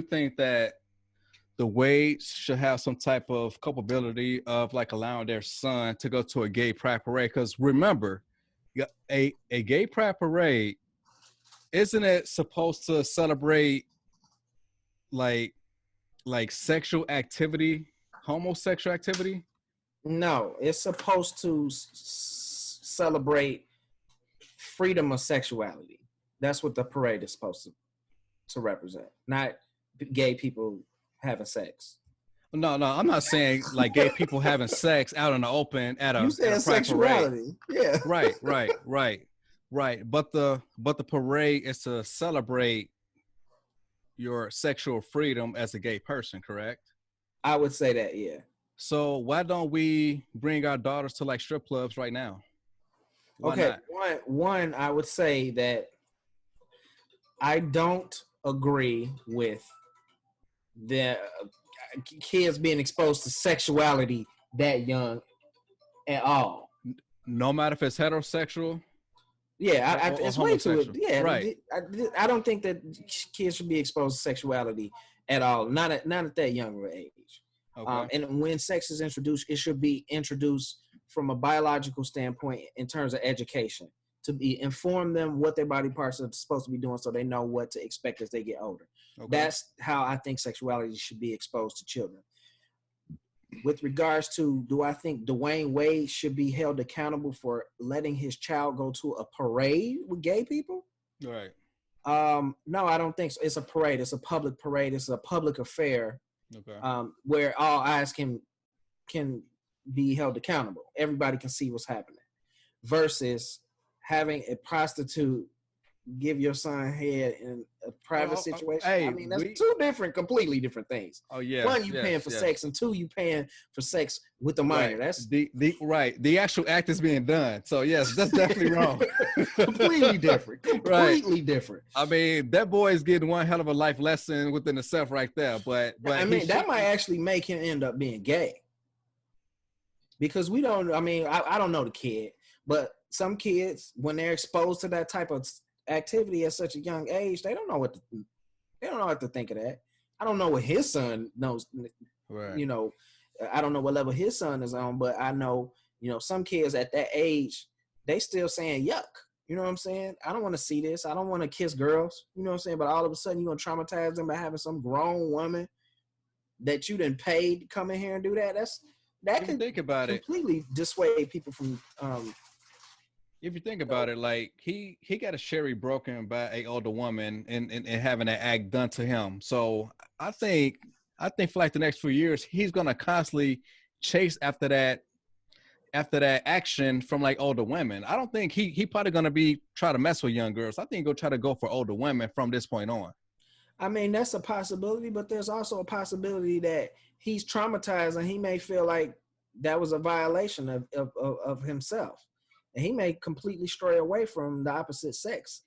think that the Wades should have some type of culpability of like allowing their son to go to a gay pride parade? Because remember, a gay pride parade, isn't it supposed to celebrate like sexual activity, homosexual activity? No, it's supposed to celebrate freedom of sexuality. That's what the parade is supposed to represent, not gay people having sex. No, I'm not saying like gay people having sex out in the open at You a said pride parade. sexuality, yeah. Right. But the parade is to celebrate your sexual freedom as a gay person, correct? I would say that, yeah. So why don't we bring our daughters to like strip clubs right now? Why Okay, not? one, I would say that I don't agree with the kids being exposed to sexuality that young at all. No matter if it's heterosexual. Yeah, it's way too. Yeah, right. I don't think that kids should be exposed to sexuality at all. Not at that younger age. Okay. And when sex is introduced, it should be introduced from a biological standpoint in terms of education, to be inform them what their body parts are supposed to be doing, so they know what to expect as they get older. Okay. That's how I think sexuality should be exposed to children. With regards to, do I think Dwayne Wade should be held accountable for letting his child go to a parade with gay people? Right. No, I don't think so. It's a parade. It's a public parade. It's a public affair. Okay. Where all eyes can be held accountable. Everybody can see what's happening. Versus having a prostitute give your son head in a private situation. Hey, I mean, that's two completely different things. Oh yeah. One, you paying for sex, and two, you paying for sex with the minor. Right. That's the actual act is being done. So yes, that's definitely wrong. Completely different. Completely different. I mean, that boy is getting one hell of a life lesson within himself right there. But I mean, that might actually make him end up being gay. Because we don't. I mean, I don't know the kid, but some kids, when they're exposed to that type of activity at such a young age, they don't know what to think of that. I don't know what his son knows. Right. You know, I don't know what level his son is on, but I know, some kids at that age, they still saying yuck. You know what I'm saying? I don't want to see this. I don't want to kiss girls. You know what I'm saying? But all of a sudden, you're gonna traumatize them by having some grown woman that you done paid to come in here and do that. That could think about completely dissuade people from. If you think about it, like he got a sherry broken by a older woman and having that act done to him. So I think for like the next few years, he's gonna constantly chase after that action from like older women. I don't think he probably gonna be try to mess with young girls. I think he'll try to go for older women from this point on. I mean, that's a possibility, but there's also a possibility that he's traumatized and he may feel like that was a violation of himself. And he may completely stray away from the opposite sex.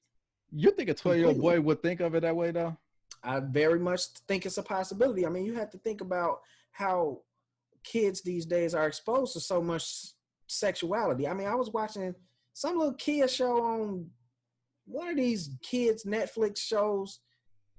You think a 12-year-old boy would think of it that way, though? I very much think it's a possibility. I mean, you have to think about how kids these days are exposed to so much sexuality. I mean, I was watching some little kid show on one of these kids' Netflix shows,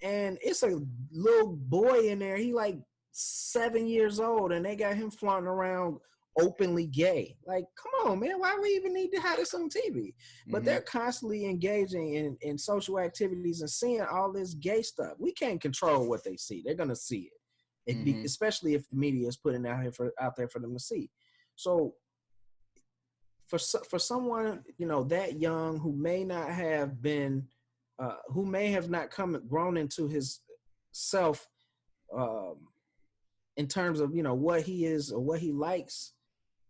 and it's a little boy in there. He like 7 years old, and they got him flaunting around openly gay. Like, come on, man, why we even need to have this on TV? But they're constantly engaging in social activities and seeing all this gay stuff. We can't control what they see. They're gonna see it, especially if the media is putting it out there for them to see. So for someone that young, who may not have been who may have not grown into his self in terms of what he is or what he likes,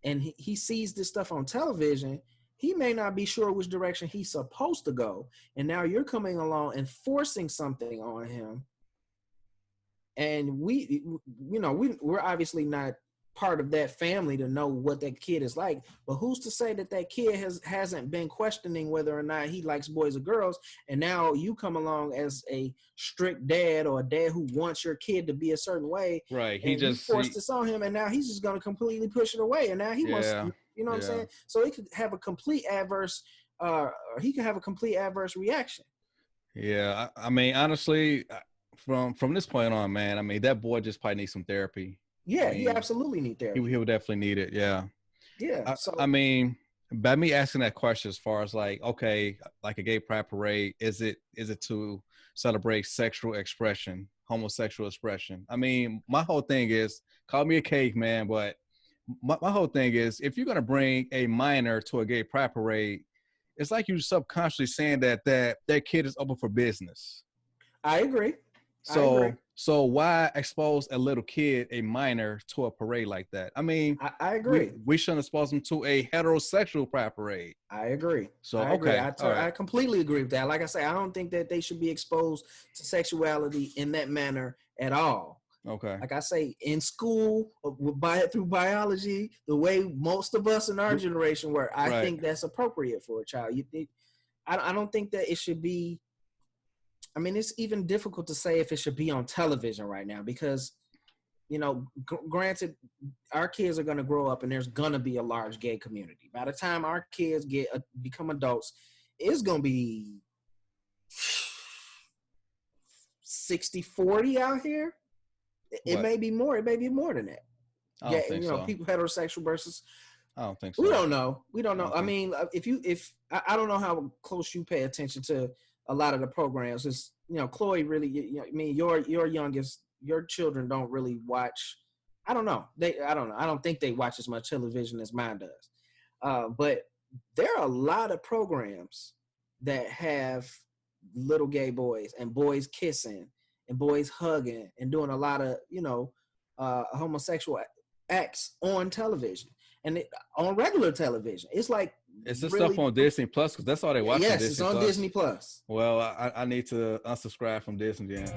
and he sees this stuff on television, he may not be sure which direction he's supposed to go. And now you're coming along and forcing something on him. And we're obviously not part of that family to know what that kid is like, but who's to say that kid hasn't been questioning whether or not he likes boys or girls, and now you come along as a strict dad or a dad who wants your kid to be a certain way, right? He forced this on him, and now he's just going to completely push it away, and now he wants, what I'm saying? So he could have a complete adverse reaction. Yeah, I mean, honestly, from this point on, man, I mean, that boy just probably needs some therapy. Yeah, I he mean, absolutely need therapy. he would definitely need it. Yeah. Yeah. I mean, by me asking that question, as far as like, okay, like a gay pride parade, is it to celebrate sexual expression, homosexual expression? I mean, my whole thing is, call me a caveman, but my whole thing is, if you're gonna bring a minor to a gay pride parade, it's like you subconsciously saying that kid is open for business. I agree. So why expose a little kid, a minor, to a parade like that? I mean, I agree. We shouldn't expose them to a heterosexual pride parade. I agree. So I agree. okay, I completely agree with that. Like I say, I don't think that they should be exposed to sexuality in that manner at all. Okay. Like I say, in school, through biology, the way most of us in our generation were, I think that's appropriate for a child. I don't think that it should be. I mean, it's even difficult to say if it should be on television right now because, you know, granted, our kids are going to grow up and there's going to be a large gay community. By the time our kids become adults, it's going to be 60-40 out here. It may be more. It may be more than that. I don't think so. People heterosexual versus. I don't think so. We don't know. I mean, if I don't know how close you pay attention to a lot of the programs. It's, you know, Chloe really. I mean, your youngest, your children don't really watch. I don't know. I don't know. I don't think they watch as much television as mine does. But there are a lot of programs that have little gay boys and boys kissing and boys hugging and doing a lot of, you know, homosexual acts on television and on regular television. It's like, is this stuff on Disney Plus? Because that's all they watch. Yes, it's on Disney Plus. Well, I need to unsubscribe from Disney then.